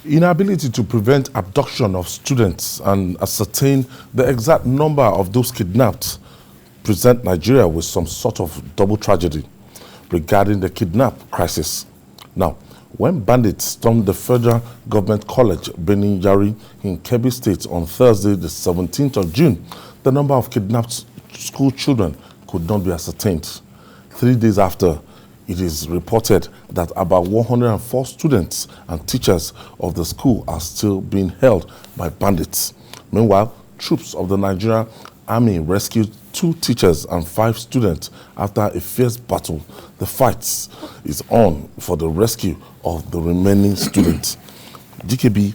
Inability to prevent abduction of students and ascertain the exact number of those kidnapped present Nigeria with some sort of double tragedy regarding the kidnap crisis. Now, when bandits stormed the federal government college Benin Yauri in Kebbi State on Thursday, the 17th of June, the number of kidnapped school children could not be ascertained. 3 days after, it is reported that about 104 students and teachers of the school are still being held by bandits. Meanwhile, troops of the Nigerian Army rescued 2 teachers and 5 students after a fierce battle. The fight is on for the rescue of the remaining students. GKB,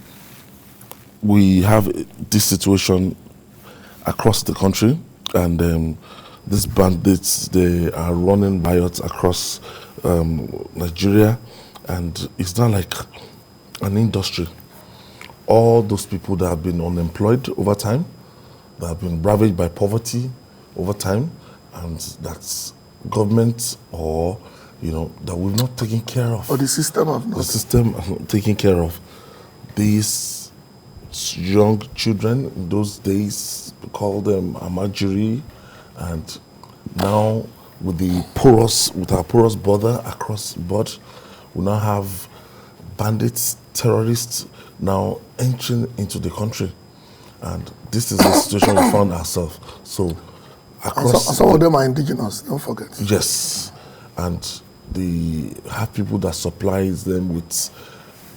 we have this situation across the country, and these bandits, they are running riots across Nigeria, and it's not like an industry. All those people that have been unemployed over time, that have been ravaged by poverty over time, and that's government or, that we've not taken care of. Or the system have not. The system taking care of. These young children, in those days, we call them Amajiri, and now with our porous border across the board, we now have bandits, terrorists now entering into the country. And this is the situation we found ourselves. So across... Some of them are indigenous, don't forget. Yes. And they have people that supplies them with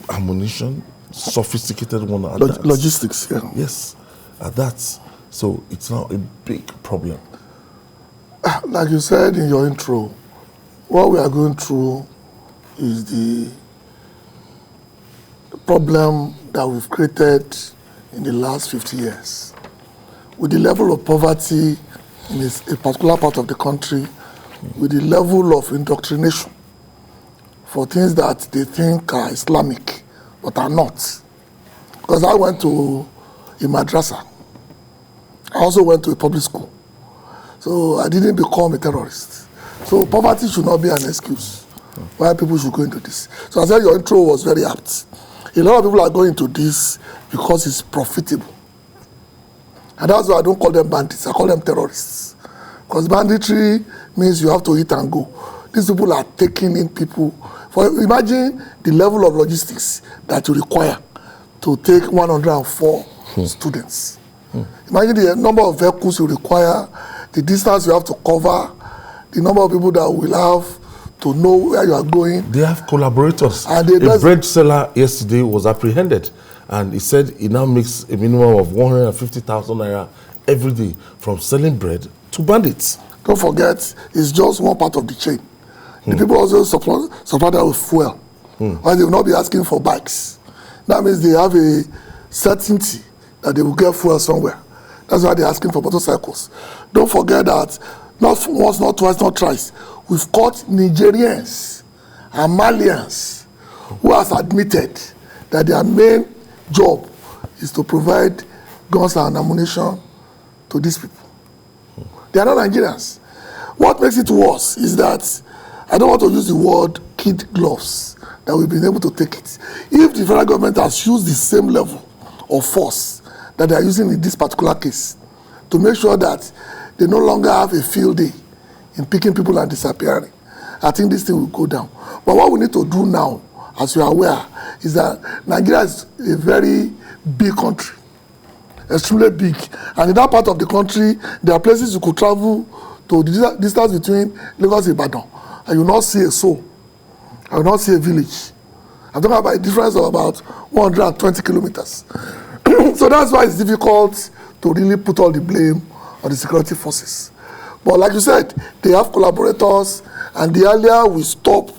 ammunition, sophisticated one at that. Logistics, yeah. Yes, at that. So it's now a big problem. Like you said in your intro, what we are going through is the problem that we've created in the last 50 years. With the level of poverty in a particular part of the country, with the level of indoctrination for things that they think are Islamic, but are not. Because I went to a madrasa. I also went to a public school. So I didn't become a terrorist. So poverty should not be an excuse why people should go into this. So I said your intro was very apt. A lot of people are going into this because it's profitable. And that's why I don't call them bandits, I call them terrorists. Because banditry means you have to eat and go. These people are taking in people. Imagine the level of logistics that you require to take 104 students. Imagine the number of vehicles you require, the distance you have to cover, the number of people that will have to know where you are going. They have collaborators. And a bread seller yesterday was apprehended, and he said he now makes a minimum of 150,000 naira every day from selling bread to bandits. Don't forget, it's just one part of the chain. The people also supply that with fuel. Why they will not be asking for bikes. That means they have a certainty that they will get fuel somewhere. That's why they're asking for motorcycles. Don't forget that not once, not twice, not thrice, we've caught Nigerians and Malians who has admitted that their main job is to provide guns and ammunition to these people. They are not Nigerians. What makes it worse is that, I don't want to use the word kid gloves, that we've been able to take it. If the federal government has used the same level of force that they are using in this particular case to make sure that they no longer have a field day in picking people and disappearing, I think this thing will go down. But what we need to do now, as you are aware, is that Nigeria is a very big country, extremely big. And in that part of the country, there are places you could travel to the distance between Lagos and Ibadan, and you will not see a soul. I will not see a village. I'm talking about a difference of about 120 kilometers. So that's why it's difficult to really put all the blame on the security forces. But like you said, they have collaborators, and the earlier we stop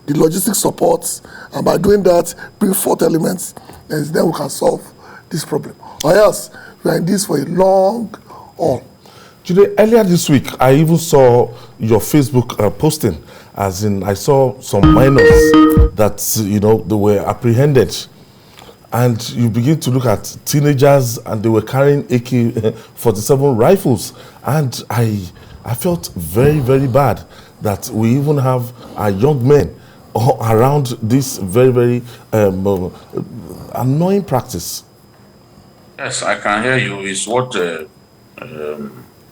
the logistic support, and by doing that, bring forth elements, and then we can solve this problem. Or else, we are in this for a long haul. Today, earlier this week, I even saw your Facebook posting, as in I saw some minors that, they were apprehended. And you begin to look at teenagers, and they were carrying AK-47 rifles. And I felt very, very bad that we even have our young men around this very, very annoying practice? Yes, I can hear you. It's what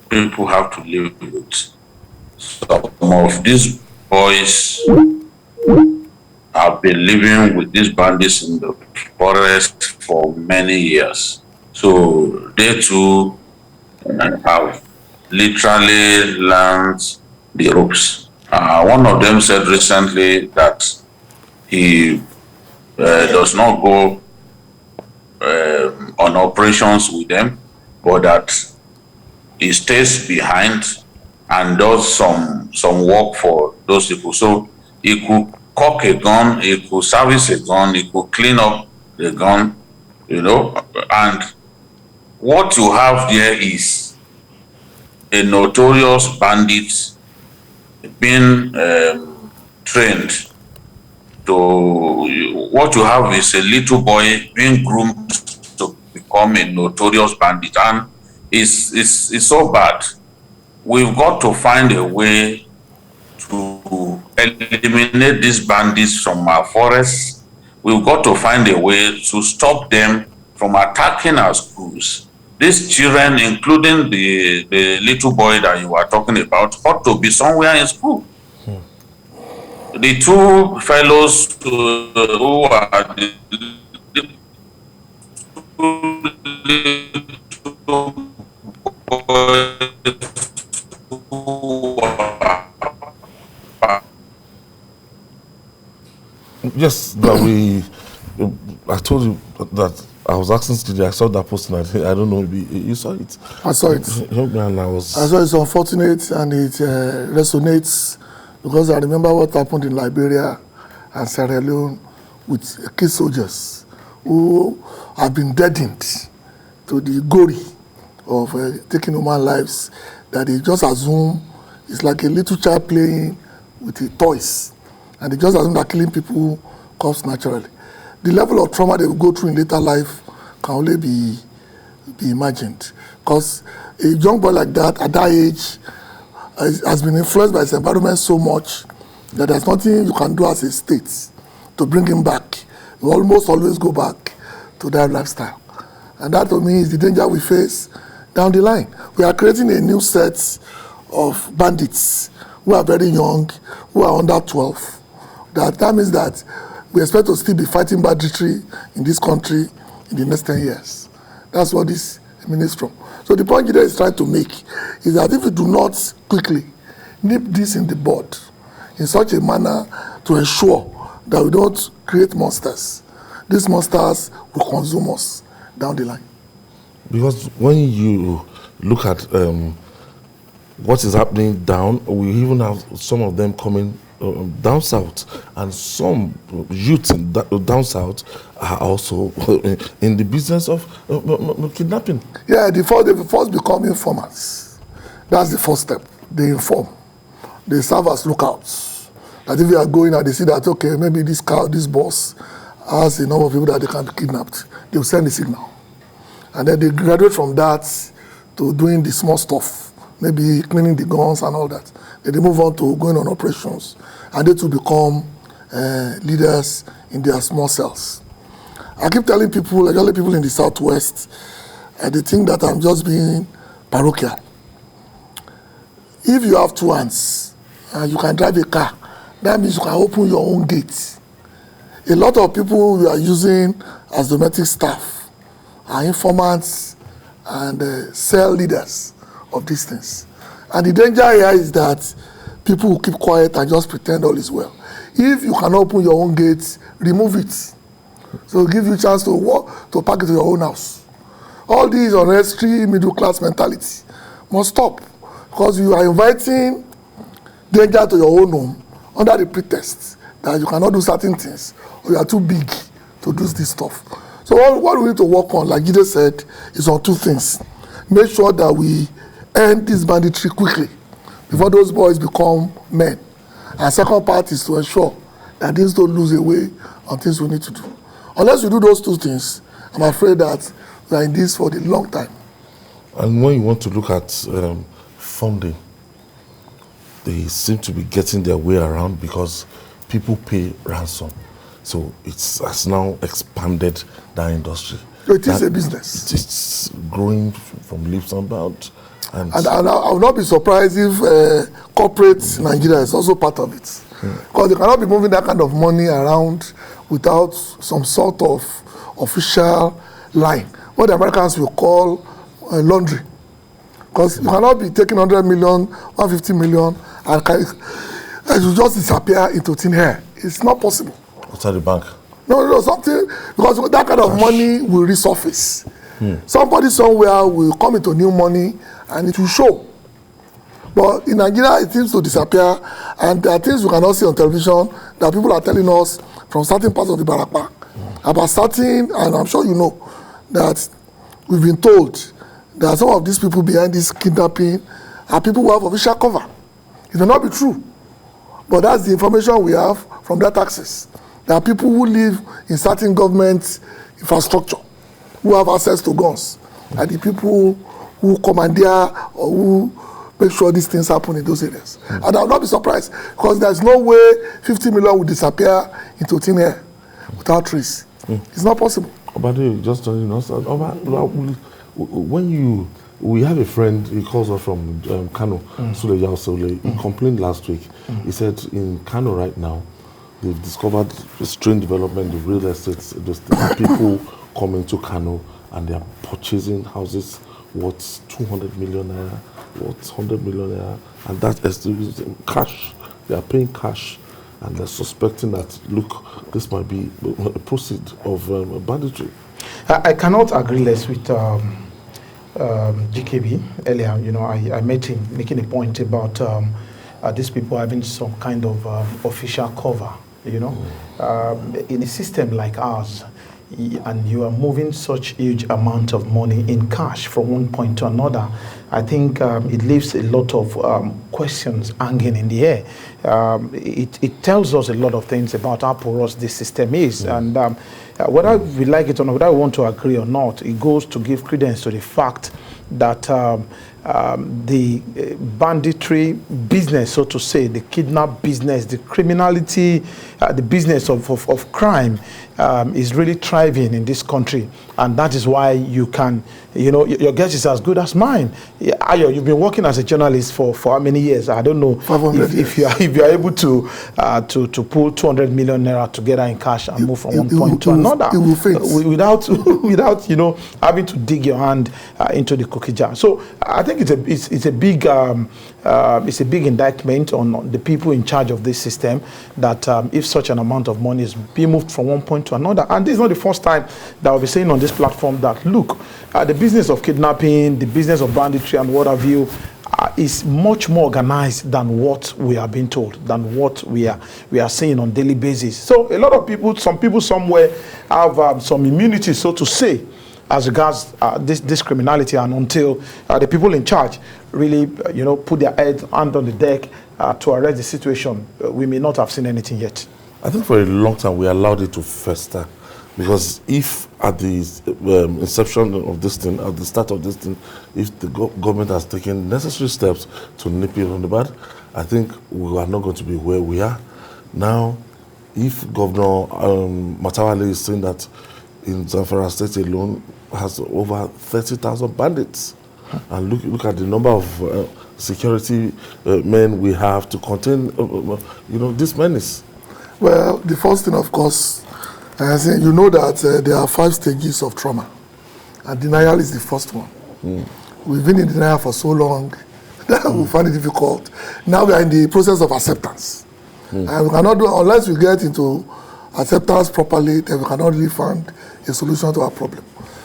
people have to live with. Some of these boys have been living with these bandits in the forest for many years. So they too have literally learned the ropes. One of them said recently that he does not go on operations with them, but that he stays behind and does some work for those people. So he could cock a gun, he could service a gun, he could clean up the gun, and what you have there is a notorious bandit being trained. So what you have is a little boy being groomed to become a notorious bandit, and it's so bad. We've got to find a way to eliminate these bandits from our forests. We've got to find a way to stop them from attacking our schools. These children, including the little boy that you were talking about, ought to be somewhere in school. The two fellows who are the little boys who are Yes, that I told you that I was asking today. I saw that post and I don't know, maybe you saw it. I saw it. I saw it's unfortunate and it resonates because I remember what happened in Liberia and Sierra Leone with key soldiers who have been deadened to the glory of taking human lives, that they just assume it's like a little child playing with the toys, and they just assume that killing people comes naturally. The level of trauma they will go through in later life can only be imagined, because a young boy like that at that age has been influenced by his environment so much that there's nothing you can do as a state to bring him back. You almost always go back to that lifestyle. And that to me is the danger we face down the line. We are creating a new set of bandits who are very young, who are under 12. That means that we expect to still be fighting banditry in this country in the next 10 years. That's what this emanates from. So the point Jide is trying to make is that if we do not quickly nip this in the bud in such a manner to ensure that we don't create monsters, these monsters will consume us down the line. Because when you look at what is happening down, we even have some of them coming down south, and some youths down south are also in the business of kidnapping. Yeah, they first become informants. That's the first step. They inform. They serve as lookouts. That if you are going and they see that, okay, maybe this boss has a number of people that they can be kidnapped, they will send the signal. And then they graduate from that to doing the small stuff, maybe cleaning the guns and all that. Then they move on to going on operations, and they to become leaders in their small cells. I keep telling people, especially people in the Southwest, they think that I'm just being parochial. If you have two hands and you can drive a car, that means you can open your own gate. A lot of people you are using as domestic staff are informants and cell leaders of these things. And the danger here is that people will keep quiet and just pretend all is well. If you can open your own gates, remove it. So give you a chance to walk, to park it to your own house. All these unnecessary middle class mentality must stop, because you are inviting danger to your own home under the pretext that you cannot do certain things or you are too big to do this stuff. So what we need to work on, like Jide said, is on two things. Make sure that we end this banditry quickly before those boys become men. And second part is to ensure that things don't lose away on things we need to do. Unless you do those two things, I'm afraid that we are in this for the long time. And when you want to look at funding, they seem to be getting their way around, because people pay ransom. So it has now expanded that industry. So it is a business. It's growing from leaps and bounds. And I will not be surprised if corporate Nigeria is also part of it. Because you cannot be moving that kind of money around without some sort of official line. What the Americans will call laundry. Because you cannot be taking 100 million, 150 million, and it will just disappear into thin air. It's not possible. Outside the bank? No, something, because that kind of money will resurface. Somebody somewhere will come into new money and it will show. But in Nigeria, it seems to disappear, and there are things we cannot see on television that people are telling us from certain parts of the Barakpa about certain, and I'm sure you know, that we've been told that some of these people behind this kidnapping are people who have official cover. It may not be true, but that's the information we have from that access. There are people who live in certain government infrastructure who have access to guns, and the people who commandeer or who make sure these things happen in those areas. And I will not be surprised, because there's no way 50 million will disappear into thin air without trace. It's not possible. Obade, just when we have a friend, he calls us from Kano, Sule Yauri. He complained last week. He said in Kano right now, they've discovered a strange development in real estate. There's people coming to Kano and they are purchasing houses worth 200 million naira, worth 100 million naira, and that is cash. They are paying cash, and they're suspecting that, look, this might be a proceed of banditry. I cannot agree less with GKB earlier. You know, I met him making a point about these people having some kind of official cover. You know, in a system like ours, and you are moving such huge amount of money in cash from one point to another, I think it leaves a lot of questions hanging in the air. It tells us a lot of things about how porous this system is, and whether we like it or not, whether we want to agree or not, it goes to give credence to the fact that the banditry business, so to say, the kidnap business, the criminality, the business of crime is really thriving in this country. And that is why you can, you know, your guess is as good as mine. Ayo, you've been working as a journalist for how many years? I don't know if you are able to pull 200 million naira together in cash and move from one point to another without you know, having to dig your hand into the cookie jar. So I think it's a big indictment on the people in charge of this system, that if such an amount of money is being moved from one point to another, and this is not the first time that I'll be saying on this platform that, look, the business of kidnapping, the business of banditry and what have you, is much more organized than what we are being told, than what we are seeing on daily basis. So a lot of people, some people somewhere have some immunity, so to say, as regards this criminality, and until the people in charge really, you know, put their hand on the deck to arrest the situation, we may not have seen anything yet. I think for a long time we allowed it to fester, because if at the inception of this thing, at the start of this thing, if the government has taken necessary steps to nip it on the bud, I think we are not going to be where we are now. If Governor Matawale is saying that in Zamfara State alone has over 30,000 bandits, and look at the number of security men we have to contain, you know, this menace. Well, the first thing, of course, you know that there are 5 stages of trauma, and denial is the first one. We've been in denial for so long that we find it difficult. Now we are in the process of acceptance, and we cannot do, unless we get into acceptance properly, then we cannot really find a solution to our problem.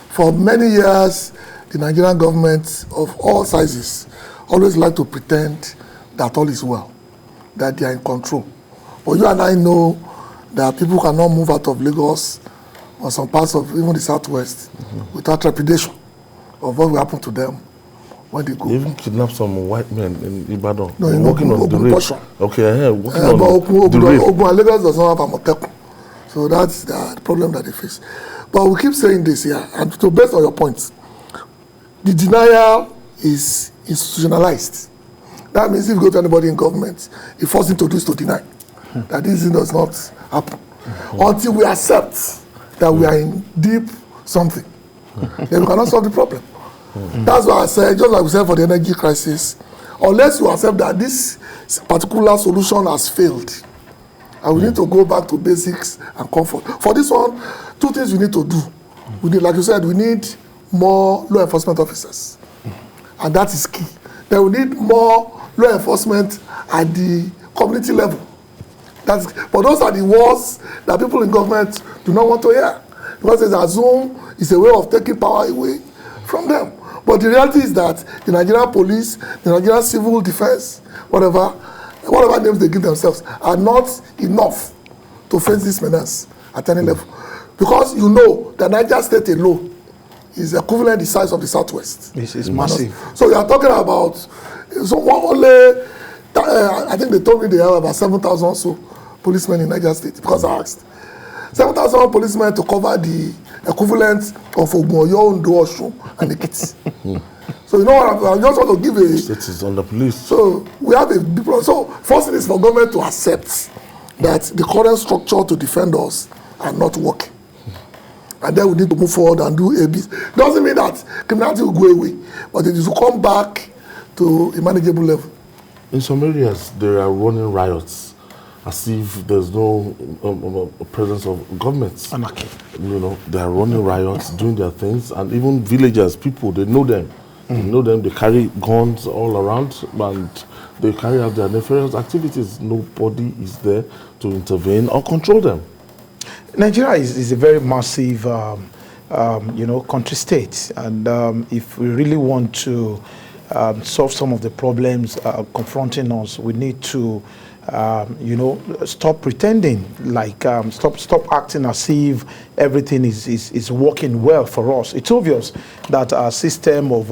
For many years, the Nigerian government of all sizes always like to pretend that all is well, that they are in control. But you and I know that people cannot move out of Lagos or some parts of even the southwest without trepidation of what will happen to them when they go. They even kidnapped some white men in Ibadan. No, working on the raid. Okay, working on the raid. Ogun and Lagos does not have a Amotekun. So that's the problem that they face. But we keep saying this here, and to based on your points, the denial is institutionalized. That means if you go to anybody in government, the first thing to do is to deny. that this thing does not happen. Until we accept that we are in deep something, then we cannot solve the problem. That's why I said, just like we said for the energy crisis, unless you accept that this particular solution has failed, and we need to go back to basics and comfort. For this one, two things we need to do. We need, like you said, we need more law enforcement officers, and that is key. Then we need more law enforcement at the community level. But those are the words that people in government do not want to hear, because they assume it's a way of taking power away from them. But the reality is that the Nigerian police, the Nigerian civil defense, whatever names they give themselves, are not enough to face this menace at any level. Because you know that Niger State alone is equivalent the size of the Southwest. This is massive. So you are talking about, I think they told me they have about 7,000 or so policemen in Niger State, because I asked. 7,000 policemen to cover the equivalent of Ogunyoyo, Ondo, Osun, and Ekiti. So you know what, I just want to give a... State is under police. So we have a big problem. So first thing is for government to accept that the current structure to defend us are not working. And then we need to move forward and do ABC. Doesn't mean that criminality will go away, but it will come back to a manageable level. In some areas, there are running riots, as if there's no presence of governments. Anarchy. You know, they are running riots, doing their things, and even villagers, people, they know them. They know them, they carry guns all around, and they carry out their nefarious activities. Nobody is there to intervene or control them. Nigeria is a very massive, country state, and if we really want to solve some of the problems confronting us, we need to, stop pretending, like stop acting as if everything is working well for us. It's obvious that our system of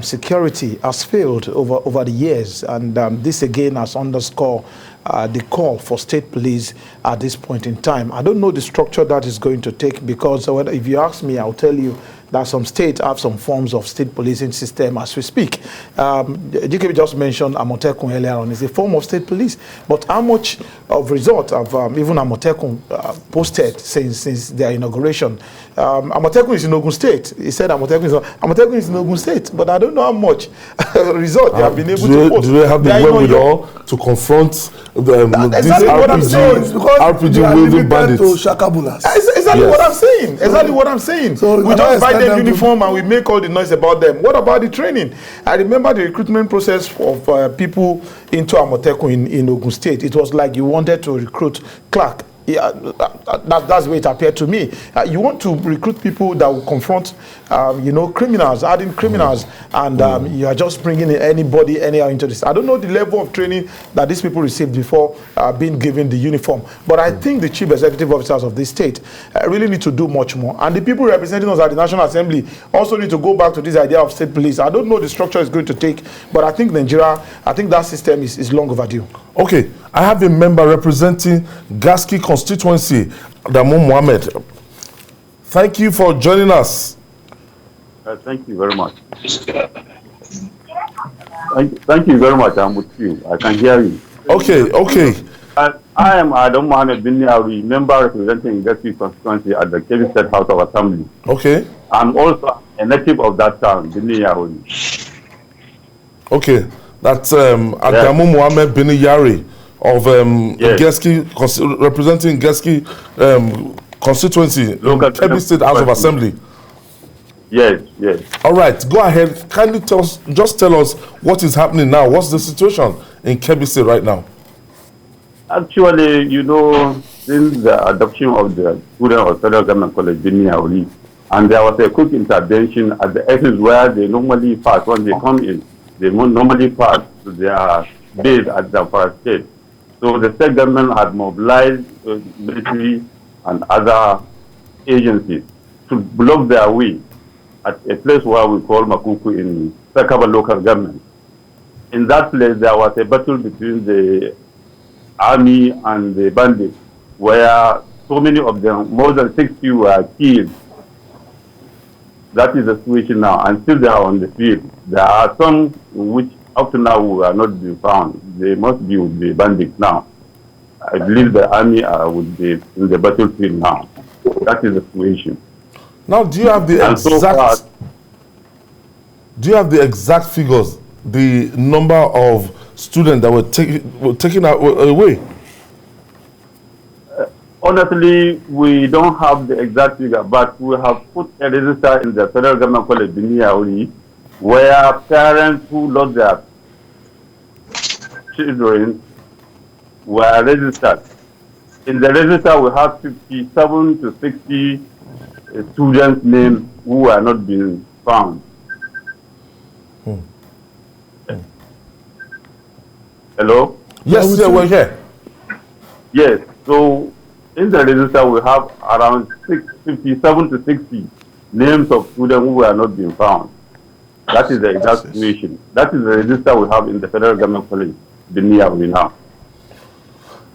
security has failed over the years, and this again has underscored the call for state police at this point in time. I don't know the structure that is going to take, because if you ask me, I'll tell you that some states have some forms of state policing system as we speak. GKB just mentioned Amotekun earlier on. It's a form of state police. But how much of result have even Amotekun posted since their inauguration? Amotekun is in Ogun State. He said Amotekun is in Ogun State, but I don't know how much result they have been able to post. Do they have the wherewithal to confront these RPG wielding bandits? Exactly what I'm saying. Exactly what I'm saying. So we just buy them uniform and we make all the noise about them. What about the training? I remember the recruitment process of people into Amotekun in Ogun State. It was like you wanted to recruit clerk. Yeah, that's the way it appeared to me. You want to recruit people that will confront, criminals, hardened criminals, and you are just bringing in anybody anyhow into this. I don't know the level of training that these people received before being given the uniform, but I think the chief executive officers of this state really need to do much more. And the people representing us at the National Assembly also need to go back to this idea of state police. I don't know the structure it's going to take, but I think that system is long overdue. Okay, I have a member representing Gaski constituency, Damu Mohammed. Thank you for joining us. Thank you very much. Thank you very much. I'm with you. I can hear you. Okay. I am Adam Mohammed bin Yauri, member representing Gaski constituency at the Kebbi State House of Assembly. Okay. I'm also a native of that town, bin Yauri. Okay. That's Adamu Mohammed bin Yauri of Geski, representing Geski constituency, Kebbi State House of Assembly. Yes. All right, go ahead. Can you tell us what is happening now? What's the situation in Kebbi State right now? Actually, since the adoption of the student of Federal Government College, bin Yauri, and there was a quick intervention at the exit where they normally pass when they come in. They normally pass to their base at the first state. So the state government had mobilized military and other agencies to block their way at a place where we call Makuku in Sakaba local government. In that place, there was a battle between the army and the bandits, where so many of them, more than 60 were killed. That is the situation now, and still they are on the field. There are some which up to now are not being found. They must be with the bandits now. I believe the army would be in the battlefield now. That is the situation. Now, do you have the And so far, exact figures, the number of students that were taken away? Honestly, we don't have the exact figure, but we have put a register in the federal government college in Yauri, where parents who lost their children were registered. In the register, we have 57 to 60 students' names who are not being found. Hello? Yes, sir, we're here. Yes. So in the register, we have around 57 to 60 names of students who are not being found. That is the exact situation. That is the register we have in the federal government college, Yauri now.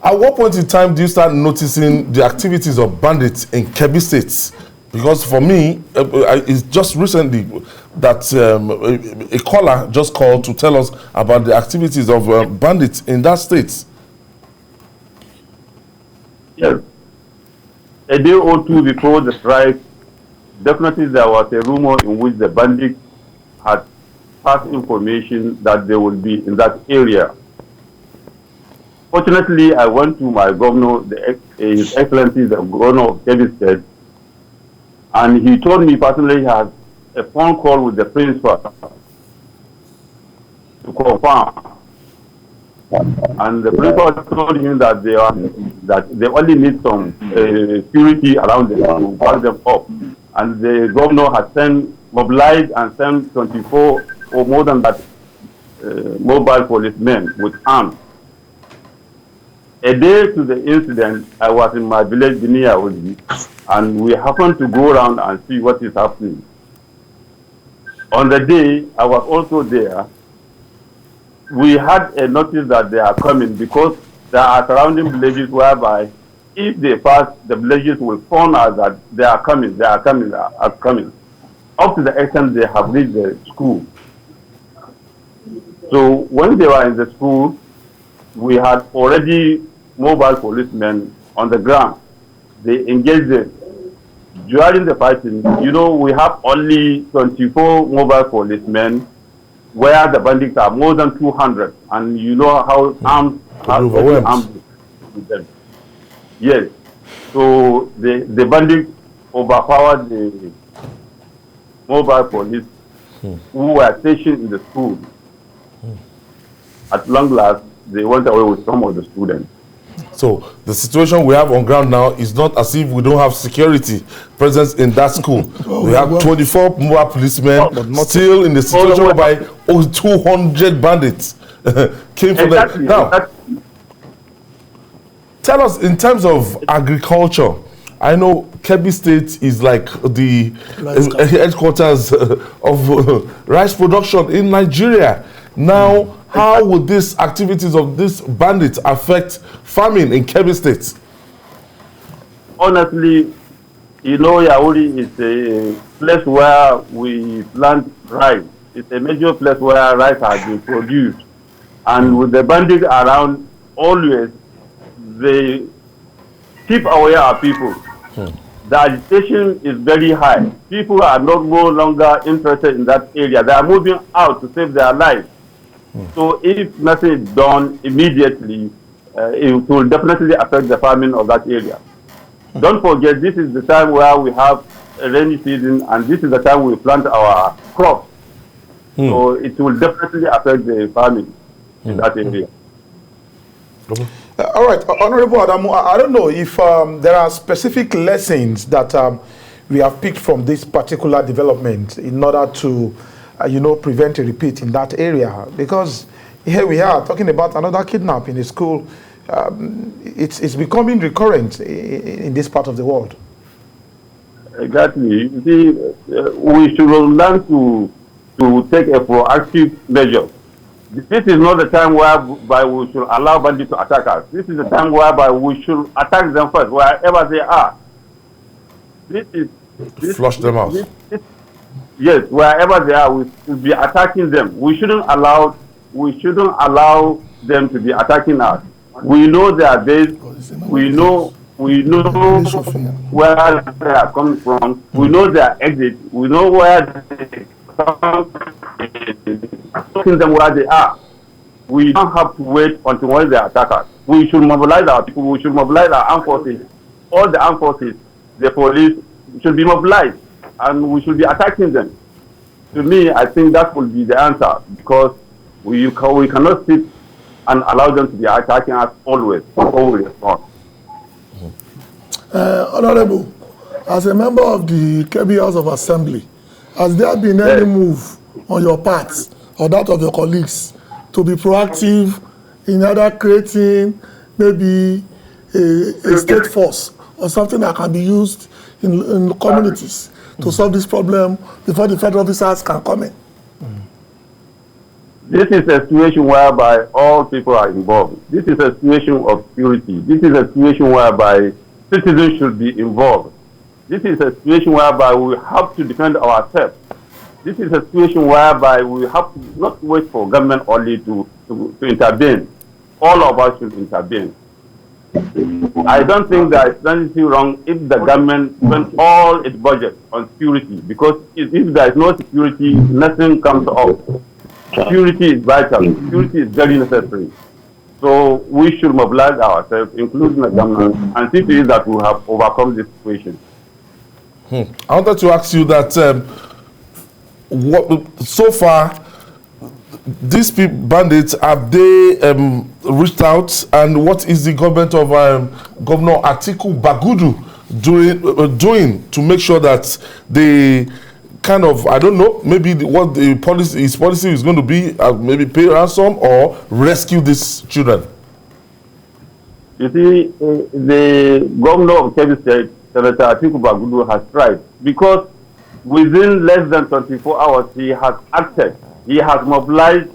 At what point in time do you start noticing the activities of bandits in Kebbi State? Because for me, it's just recently that a caller just called to tell us about the activities of bandits in that state. Yes. A day or two before the strike, definitely there was a rumor in which the bandits had passed information that they would be in that area. Fortunately, I went to my governor, His Excellency, the governor of Kebbi State, and he told me personally he had a phone call with the principal to confirm. And the principal told him that they only need some security around them to back them up. And the governor had mobilized and sent 24 or more than that mobile policemen with arms. A day to the incident, I was in my village, Yauri, and we happened to go around and see what is happening. On the day, I was also there. We had a notice that they are coming because there are surrounding villages whereby if they pass, the villages will phone us that they are coming, Up to the extent they have reached the school. So when they were in the school, we had already mobile policemen on the ground. They engaged them. During the fighting, we have only 24 mobile policemen where the bandits are more than 200. And you know how armed with them. Yes. So the bandits overpowered the mobile police who were stationed in the school. At long last, they went away with some of the students. So the situation we have on ground now is not as if we don't have security presence in that school. We have 24 mobile policemen still in the situation whereby over 200 bandits came from them. Now, tell us in terms of agriculture. I know Kebbi State is like the headquarters of rice production in Nigeria. Now, how would these activities of these bandits affect farming in Kebbi State? Honestly, Yauri is a place where we plant rice. It's a major place where rice has been produced. And with the bandits around, always, they keep away our people. The agitation is very high. People are no longer interested in that area. They are moving out to save their lives. So if nothing is done immediately, it will definitely affect the farming of that area. Don't forget, this is the time where we have a rainy season, and this is the time we plant our crops. So it will definitely affect the farming in that area. All right, Honorable Adamu, I don't know if there are specific lessons that we have picked from this particular development in order to prevent a repeat in that area, because here we are talking about another kidnap in a school. It's becoming recurrent in this part of the world. Exactly. You see, we should learn to take a proactive measure. This is not the time whereby we should allow bandits to attack us. This is the time whereby we should attack them first, wherever they are. Flush them out. Yes, wherever they are, we should be attacking them. We shouldn't allow them to be attacking us. We know their base. We know where they are coming from. We know their exit. We know where they come from, them where they are. We don't have to wait until when they attack us. We should mobilize our people. We should mobilize our armed forces. All the armed forces, the police should be mobilized, and we should be attacking them. To me, I think that will be the answer, because we cannot sit and allow them to be attacking us always before we respond. Honorable, as a member of the Kebbi House of Assembly, has there been any move on your part or that of your colleagues to be proactive in either creating maybe a state force or something that can be used in communities to solve this problem before the federal officers can come in? This is a situation whereby all people are involved. This is a situation of security. This is a situation whereby citizens should be involved. This is a situation whereby we have to defend ourselves. This is a situation whereby we have to not wait for government only to intervene. All of us should intervene. I don't think there is anything wrong if the government spends all its budget on security, because if there is no security, nothing comes up. Security is vital. Security is very necessary. So we should mobilize ourselves, including the government, and see to it that we have overcome this situation. I wanted to ask you that so far, these people, bandits, have they reached out, and what is the government of Governor Atiku Bagudu doing to make sure that they kind of, I don't know, maybe what the policy, his policy is going to be, maybe pay ransom or rescue these children? You see, the governor of Kebbi State, Senator Atiku Bagudu, has tried, because within less than 24 hours, he has acted. He has mobilized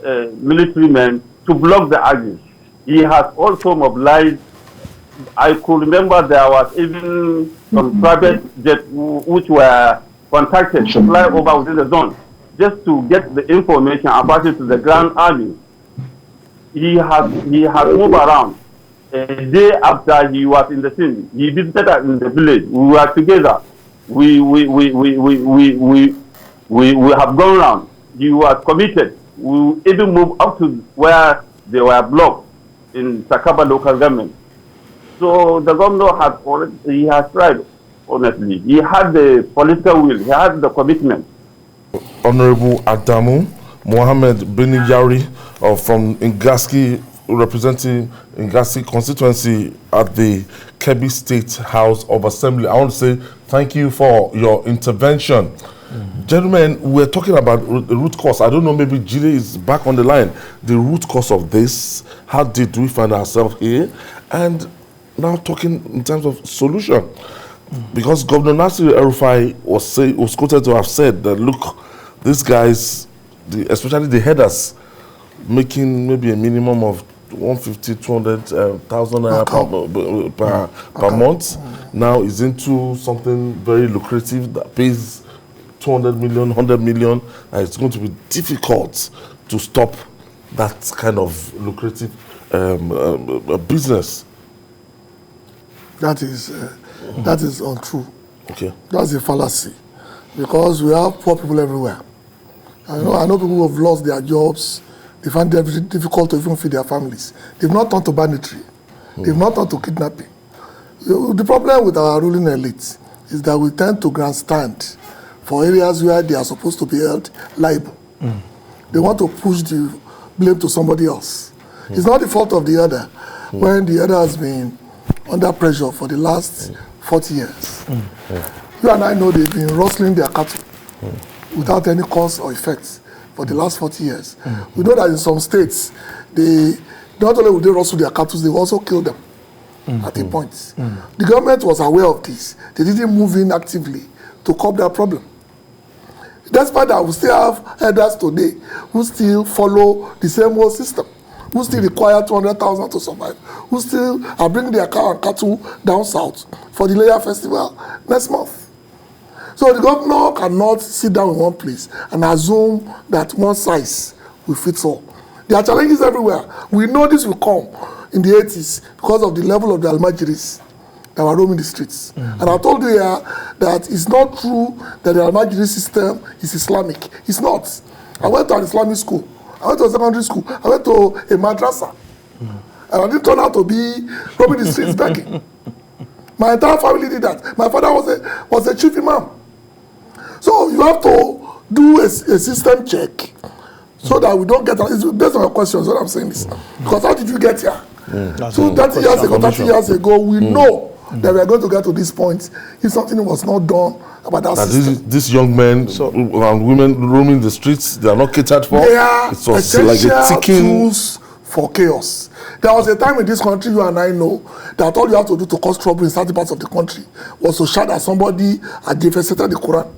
military men to block the axis. He has also mobilized, I could remember there was even some private jets which were contacted to fly over within the zone just to get the information and pass it to the Grand Army. He has moved around. A day after he was in the scene, he visited us in the village. We were together. We have gone around. He was committed. We even moved up to where they were blocked in Sakaba local government. So the governor has tried, honestly. He had the political will. He had the commitment. Honorable Adamu Mohammed Beni Yauri from Ngaski, representing Ngaski constituency at the Kebbi State House of Assembly. I want to say thank you for your intervention. Gentlemen, we're talking about the root cause. I don't know, maybe Jide is back on the line. The root cause of this, how did we find ourselves here? And now talking in terms of solution. Because Governor Nasir El-Rufai was quoted to have said that, look, these guys, especially the headers, making maybe a minimum of 150, 200,000 naira per month, now is into something very lucrative that pays 200 million, 100 million, and it's going to be difficult to stop that kind of lucrative business. That is untrue. Okay. That's a fallacy, because we have poor people everywhere. I know people who have lost their jobs. They find it very difficult to even feed their families. They've not turned to banditry. They've not turned to kidnapping. The problem with our ruling elite is that we tend to grandstand for areas where they are supposed to be held liable. They want to push the blame to somebody else. It's not the fault of the other when the other has been under pressure for the last 40 years. You and I know they've been rustling their cattle without any cause or effect for the last 40 years. We know that in some states, they not only will they rustle their cattle, they also kill them at a point. The government was aware of this. They didn't move in actively to curb that problem. Despite that, we still have herders today who still follow the same old system, who still require 200,000 to survive, who still are bringing their cow and cattle down south for the Leia Festival next month. So the governor cannot sit down in one place and assume that one size will fit all. There are challenges everywhere. We know this will come. in the 80s because of the level of the Almajiris that were roaming the streets. And I told you here that it's not true that the Almajiri system is Islamic. It's not. I went to an Islamic school. I went to a secondary school. I went to a madrasa. And I didn't turn out to be roaming the streets begging. My entire family did that. My father was a chief imam. So you have to do a system check so that we don't get, it's based on your questions, what I'm saying is. Because how did you get here? So 30 years ago, we know that we are going to get to this point if something was not done about that system. These young men and women roaming the streets, they are not catered for. They are essential like a tools for chaos. There was a time in this country, you and I know, that all you have to do to cause trouble in certain parts of the country was to shout at somebody and defecated the Quran.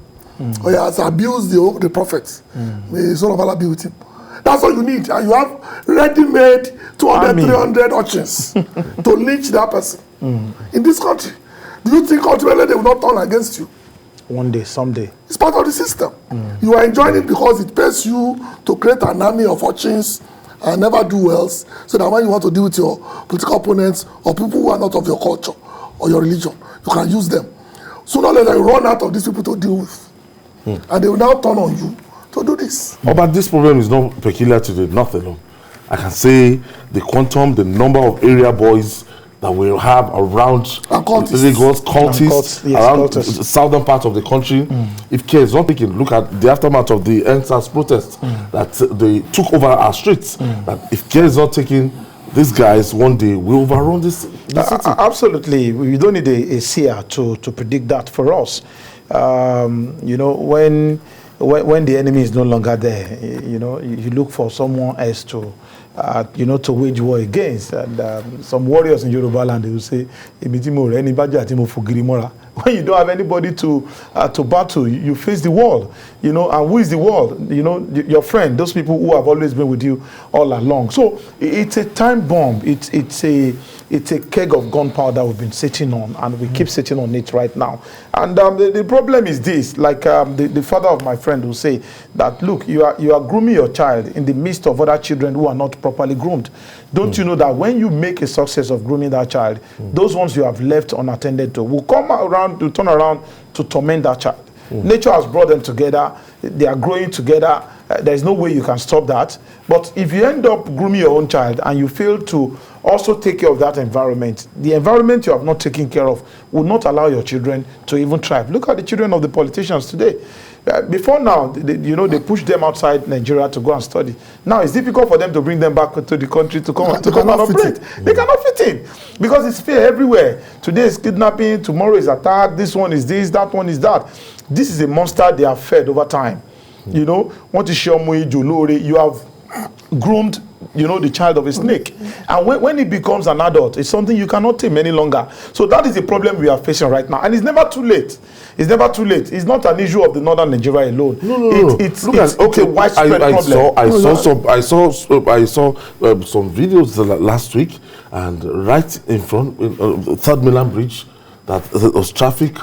Or he has abused the prophet. May the soul of Allah be with him. That's all you need. And you have ready-made 200, 300 urchins to lynch that person. In this country, do you think ultimately they will not turn against you? One day, someday. It's part of the system. You are enjoying it because it pays you to create an army of urchins and never do else, so that when you want to deal with your political opponents or people who are not of your culture or your religion, you can use them. Sooner or later, you run out of these people to deal with. And they will now turn on you to do this. Oh, but this problem is not peculiar to the north alone. I can say the quantum, the number of area boys that we have around Lagos, cultists, around the southern part of the country. If care is not taken, look at the aftermath of the NSAS protests that they took over our streets. That if care is not taken, these guys one day will overrun the city. Absolutely. We don't need a seer to predict that for us. You know, when the enemy is no longer there, you know, you look for someone else to, you know, to wage war against. And some warriors in Yoruba land, they will say, when you don't have anybody to battle, you face the wall, you know. And who is the wall? You know, your friend, those people who have always been with you all along. So it's a time bomb. It's a keg of gunpowder we've been sitting on, and we keep sitting on it right now. And the problem is this, like the father of my friend will say that, look, you are grooming your child in the midst of other children who are not properly groomed. Don't you know that when you make a success of grooming that child, those ones you have left unattended to will turn around to torment that child. Nature has brought them together. They are growing together. There's no way you can stop that. But if you end up grooming your own child and you fail to also take care of that environment, the environment you have not taken care of will not allow your children to even thrive. Look at the children of the politicians today. Before now, they push them outside Nigeria to go and study. Now it's difficult for them to bring them back to the country to come and operate. They cannot fit in because it's fear everywhere. Today is kidnapping, tomorrow is attack, this one is this, that one is that. This is a monster they have fed over time. You know, you have groomed, you know, the child of a snake. And when it becomes an adult, it's something you cannot tame any longer. So that is the problem we are facing right now. And it's never too late. It's never too late. It's not an issue of the northern Nigeria alone. No. It's a widespread problem. I saw some videos last week, and right in front, Third Mainland Bridge, that there was traffic.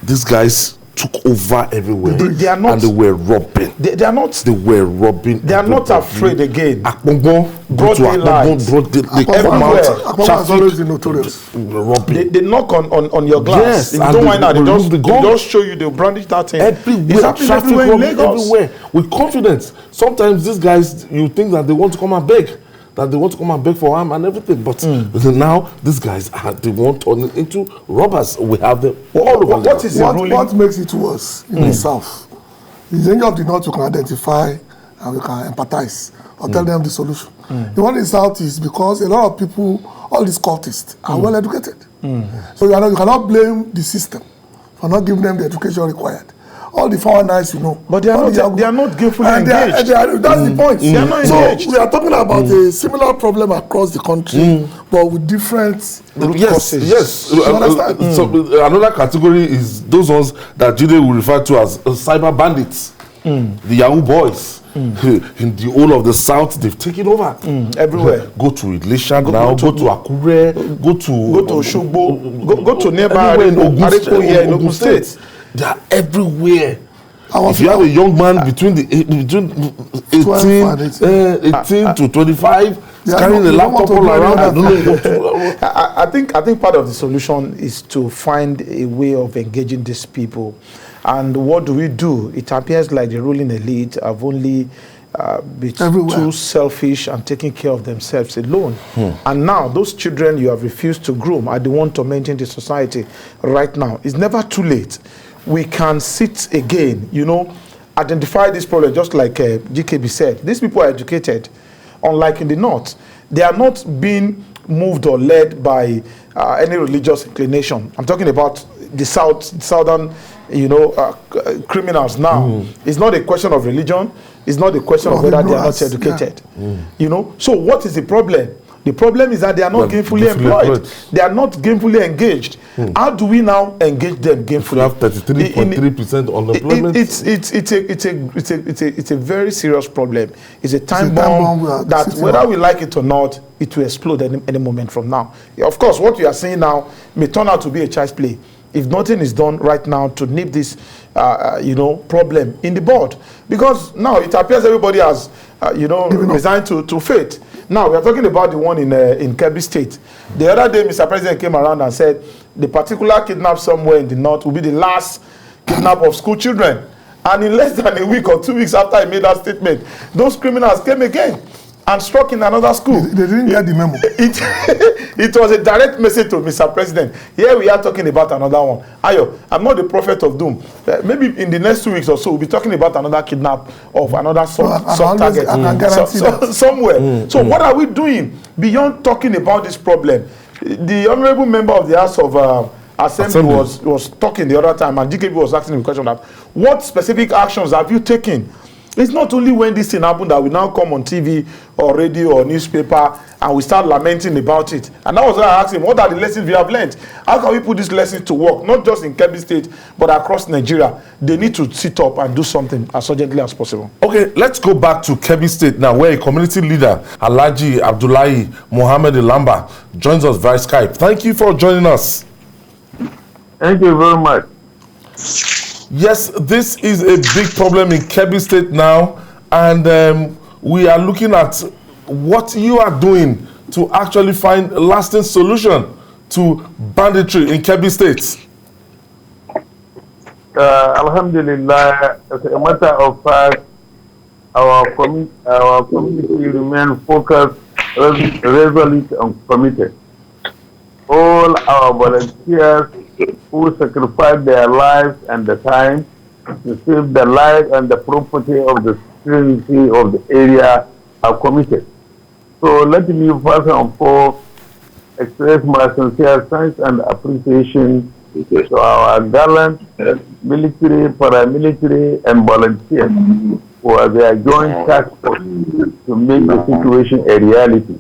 These guys took over everywhere. They are not, and they were robbing. They are not. They were robbing. They are not afraid again. Broad daylight. They come out. Traffic. Notorious. Robbing. They knock on your glass. Yes, if you don't mind that, they just show you. They'll brandish that thing. Everywhere. Traffic everywhere with confidence. Sometimes these guys, you think that they want to come and beg. That they want to come and beg for harm and everything, but now these guys they want to turn into robbers. We have them all over. What makes it worse in the south? The danger of the north you can identify and we can empathize or tell them the solution. The one in the south is because a lot of people, all these cultists, are well educated. So you cannot blame the system for not giving them the education required. All the 419s, you know. But they are not gratefully engaged. That's the point. They are not engaged. So we are talking about a similar problem across the country, but with different root causes. Yes. So another category is those ones that Jude will refer to as cyber bandits, the Yahoo boys. In the whole of the south, they've taken over everywhere. Go to Ilisha now, go to Akure, go to Oshogbo, go to nearby Ogun State. They are everywhere. If you have a young man between 18 to 25, carrying a laptop all around. I don't know what to. I think part of the solution is to find a way of engaging these people. And what do we do? It appears like the ruling elite have only been too selfish and taking care of themselves alone. And now those children you have refused to groom are the ones tormenting the society right now. It's never too late. We can sit again, you know, identify this problem, just like GKB said. These people are educated, unlike in the North. They are not being moved or led by any religious inclination. I'm talking about the southern, you know, criminals now. It's not a question of religion. It's not a question of whether they are not educated. You know, so what is the problem? The problem is that they are not gainfully employed. They are not gainfully engaged. How do we now engage them gainfully? We have 33.3% unemployment. It's a very serious problem. It's a time bomb that whether we like it or not, it will explode any moment from now. Of course, what we are seeing now may turn out to be a child's play if nothing is done right now to nip this, you know, problem in the bud. Because now it appears everybody has, you know, resigned to fate. Now, we are talking about the one in Kebbi State. The other day, Mr. President came around and said the particular kidnap somewhere in the north will be the last kidnap of school children. And in less than a week or 2 weeks after he made that statement, those criminals came again and struck in another school. They didn't get the memo. It was a direct message to Mr. President. Here we are talking about another one. Ayo, I'm not the prophet of doom. Maybe in the next 2 weeks or so, we'll be talking about another kidnap of another sub-target somewhere. So what are we doing beyond talking about this problem? The honorable member of the House of Assembly was talking the other time, and GKB was asking him a question that, what specific actions have you taken? It's not only when this thing happened that we now come on TV or radio or newspaper and we start lamenting about it. And that was why I asked him, what are the lessons we have learned? How can we put these lessons to work, not just in Kebbi State, but across Nigeria? They need to sit up and do something as urgently as possible. Okay, let's go back to Kebbi State now, where a community leader, Alhaji Abdullahi Mohammed Ilamba, joins us via Skype. Thank you for joining us. Thank you very much. Yes, this is a big problem in Kebbi State now, and we are looking at what you are doing to actually find a lasting solution to banditry in Kebbi State. Alhamdulillah, as a matter of fact, our community remains focused, resolute, and committed. All our volunteers who sacrifice their lives and the time to save the life and the property of the citizenry of the area are committed. So let me first and foremost express my sincere thanks and appreciation to our gallant military, paramilitary, and volunteers for their joint task force to make the situation a reality.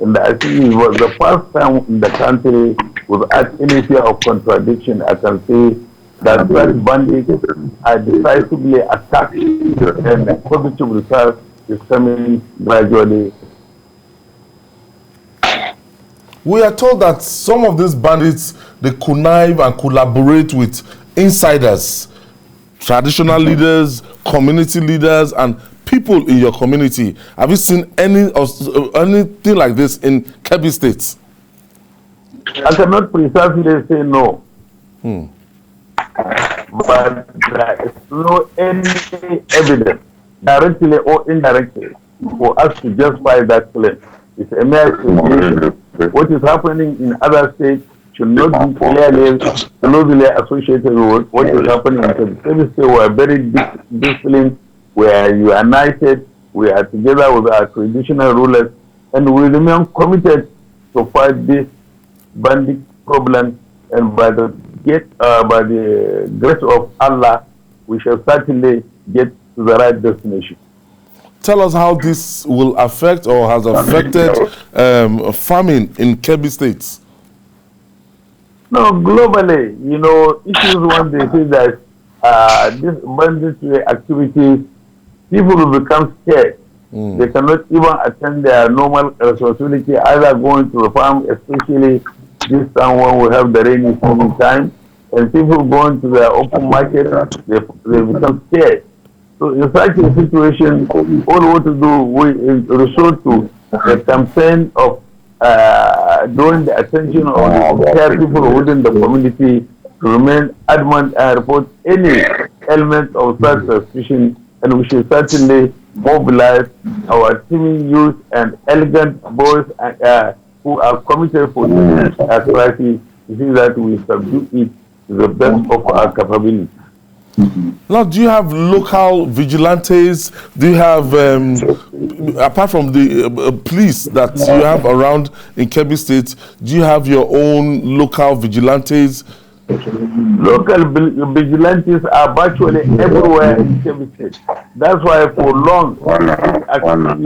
And I think it was the first time in the country without any fear of contradiction, I can say that such bandits are decisively attacked and positive results is coming gradually. We are told that some of these bandits, they connive and collaborate with insiders, traditional leaders, community leaders, and people in your community. Have you seen anything like this in Kebbi State? I cannot precisely say no. But there is no any evidence, directly or indirectly, for us to justify that claim. It's a mere speculation. What is happening in other states should not be closely associated with what is happening in Kebbi State. We are very disciplined, we are united, we are together with our traditional rulers, and we remain committed to fight this bandit problem, and by the grace of Allah, we shall certainly get to the right destination. Tell us how this will affect or has affected farming in Kebbi State. No, globally, you know, issues when they say that this banditry activities, people will become scared. They cannot even attend their normal responsibility, either going to the farm, especially this time when we have the rainy season time, and people going to the open market, they become scared. So in such a situation, all we want to do, we resort to a campaign of drawing the attention of the care people within the community to remain adamant and report any element of such suspicion, and we should certainly mobilize our teaming youth and elegant boys who are committed for this crisis to see that we subdue it to the best of our capability. Now, do you have local vigilantes? Do you have, apart from the police that you have around in Kebbi State, do you have your own local vigilantes? Local vigilantes are virtually everywhere in Kebbi State. That's why for long, actually,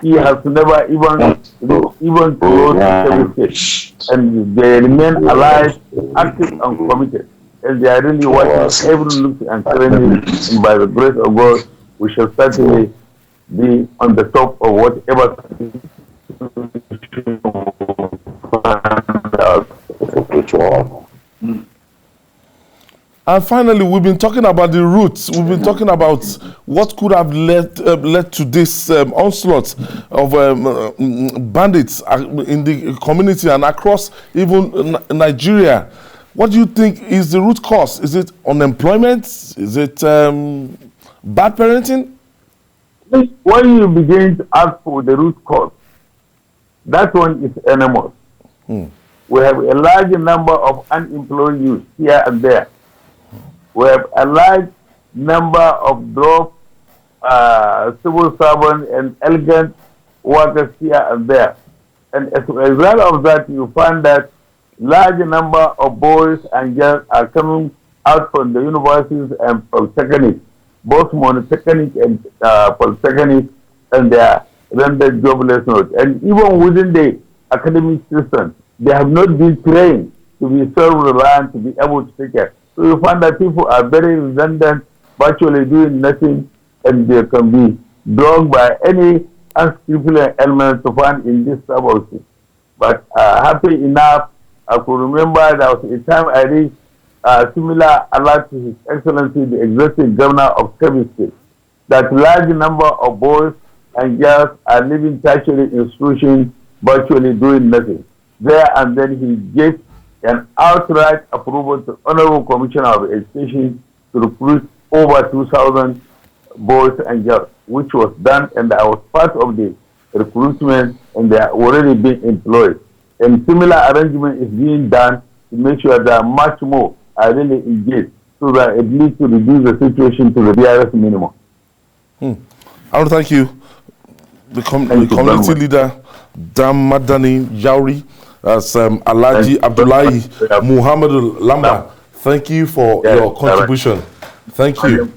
he has never even closed Kebbi State. And they remain alive, active and committed. And they are really watching every look and training, and by the grace of God, we shall certainly be on the top of whatever. And finally, we've been talking about the roots. We've been talking about what could have led to this onslaught of bandits in the community and across even Nigeria. What do you think is the root cause? Is it unemployment? Is it bad parenting? When you begin to ask for the root cause, that one is enormous. We have a large number of unemployed youth here and there. We have a large number of dropped civil servants and elegant workers here and there. And as a result of that, you find that large number of boys and girls are coming out from the universities and polytechnics, both monotechnic and polytechnic, and they are rendered jobless notes. And even within the academic system, they have not been trained to be self-reliant, to be able to take care. So you find that people are very redundant, virtually doing nothing, and they can be dragged by any unscrupulous element to find in this type of thing. But happy enough, I could remember there was a time I reached a similar alert to His Excellency, the Executive Governor of Kebbi State, that large number of boys and girls are leaving tertiary institutions virtually doing nothing. There and then he gave an outright approval to Honorable Commissioner of Education to recruit over 2,000 boys and girls, which was done, and I was part of the recruitment, and they are already being employed. And similar arrangement is being done to make sure that much more are really engaged, so that it needs to reduce the situation to the barest minimum. I want to thank you, the community leader, Dam Madani Yauri, as Alhaji Abdullahi Muhammadu Lamba. Thank you for your contribution. Thank you.